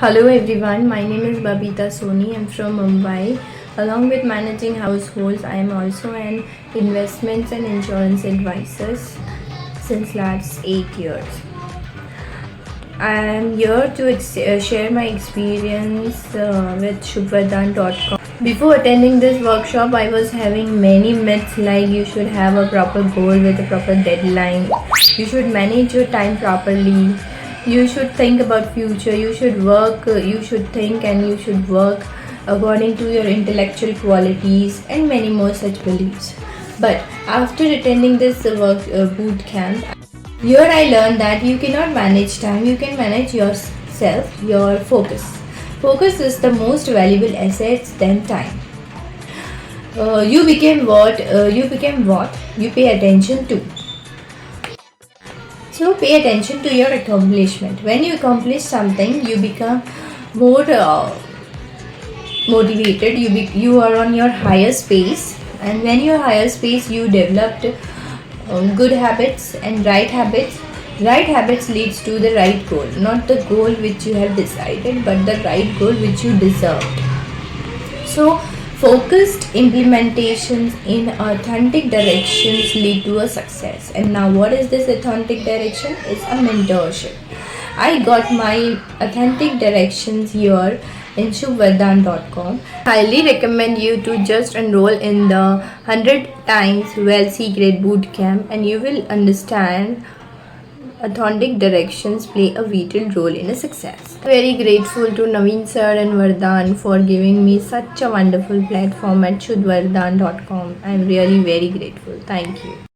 Hello everyone, my name is Babita Soni. I'm from Mumbai. Along with managing households, I am also an investments and insurance advisor since last 8 years. I am here to share my experience with SHUBHVARDAN.com. Before attending this workshop, I was having many myths like you should have a proper goal with a proper deadline, you should manage your time properly, you should think about future, you should work, you should think and you should work according to your intellectual qualities, and many more such beliefs. But after attending this boot camp, here I learned that you cannot manage time, you can manage yourself, your focus. Focus is the most valuable asset than time. You became what you pay attention to. So pay attention to your accomplishment. When you accomplish something, you become more motivated. You are on your higher space, and when you're higher space, you developed good habits and right habits. Right habits leads to the right goal, not the goal which you have decided, but the right goal which you deserved. So focused implementations in authentic directions lead to a success. And now what is this authentic direction? It's a mentorship. I got my authentic directions here in SHUBHVARDAN.com. Highly recommend you to just enroll in the 100 times well secret boot camp, and you will understand authentic directions play a vital role in a success. Very grateful to Naveen sir and Vardhan for giving me such a wonderful platform at SHUBHVARDAN.com. I am really very grateful. Thank you.